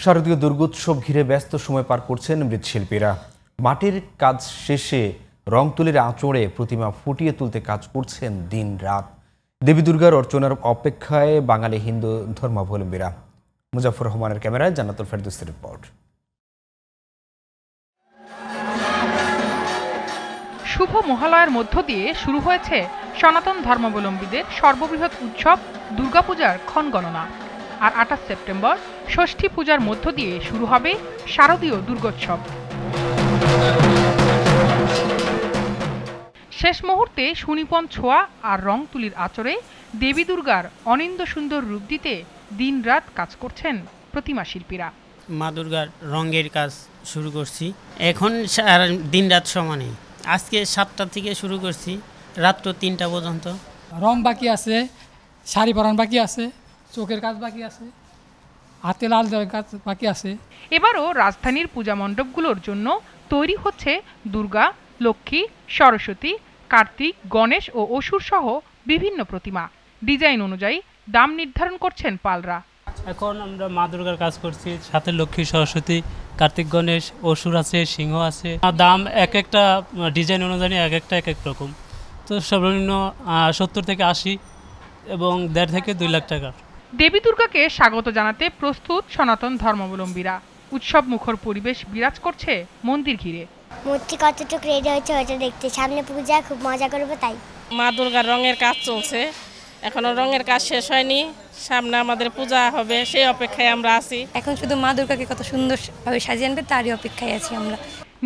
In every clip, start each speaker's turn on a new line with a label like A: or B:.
A: শারদীয় দুর্গোৎসব ঘিরে ব্যস্ত সময় পার করছেন মৃৎশিল্পীরা। মাটির কাজ শেষে রং তুলির আঁচড়ে প্রতিমা ফুটিয়ে তুলতে কাজ করছেন দিন রাত। দেবী দুর্গার অর্চনার অপেক্ষায় বাঙালি হিন্দু ধর্মাবলম্বীরা। মুজাফর রহমানের ক্যামেরায় জান্নাতুল ফেরদৌসীর রিপোর্ট।
B: শুভ মহালয়ার মধ্য দিয়ে শুরু হয়েছে সনাতন ধর্মাবলম্বীদের সর্ববৃহৎ উৎসব দুর্গাপূজার ক্ষণগণনা। আর 28 সেপ্টেম্বর ষষ্ঠী পূজার মধ্য দিয়ে শুরু হবে শারদীয় দুর্গোৎসব। শেষ মুহূর্তে সুনিপন ছোঁয়া আর রং তুলির আঁচড়ে দেবী দুর্গার অনিন্দ সুন্দর রূপ দিতে দিনরাত কাজ করছেন প্রতিমা শিল্পীরা।
C: মা দুর্গার রঙের কাজ শুরু করছি, এখন দিন রাত সমানে। আজকে 7টা থেকে শুরু করছি, রাত্র 3টা পর্যন্ত।
D: রং বাকি আছে, শাড়ি পরান বাকি আছে, চোখের কাজ বাকি আছে, হাতে লাল দেওয়ার কাজ বাকি আছে।
B: এবারও রাজধানীর পূজা মণ্ডপগুলোর জন্য তৈরি হচ্ছে দুর্গা, লক্ষ্মী, সরস্বতী, কার্তিক, গণেশ ও অসুর সহ বিভিন্ন প্রতিমা। ডিজাইন অনুযায়ী দাম নির্ধারণ করছেন পালরা।
E: এখন আমরা মা দুর্গার কাজ করছি, সাথে লক্ষ্মী, সরস্বতী, কার্তিক, গণেশ, অসুর আছে, সিংহ আছে। দাম এক একটা ডিজাইন অনুযায়ী এক এক রকম। তো সর্বনিম্ন 70 থেকে 80 এবং 1.5 থেকে 2 লাখ টাকা।
B: দেবী দুর্গাকে স্বাগত জানাতে প্রস্তুত সনাতন ধর্মাবলম্বীরা। উৎসব মুখর পরিবেশ বিরাজ করছে মন্দির ঘিরে।
F: মূর্তি কতটুকু রেডি হয়েছে ওটা দেখতে, সামনে পূজা, খুব মজা করবো তাই।
G: মা দুর্গার রঙের কাজ চলছে, এখনো রঙের কাজ শেষ হয়নি, সামনে আমাদের পূজা হবে, সেই অপেক্ষায় আমরা আছি।
H: এখন শুধু মা দুর্গাকে কত সুন্দরভাবে সাজিয়ে আনবে তারই অপেক্ষায় আছি আমরা।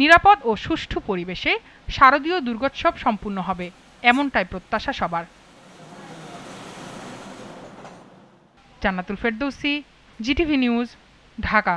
B: নিরাপদ ও সুষ্ঠু পরিবেশে শারদীয় দুর্গোৎসব সম্পূর্ণ হবে, এমনটাই প্রত্যাশা সবার। জান্নাতুল ফেরদৌসী, জিটিভি নিউজ, ঢাকা।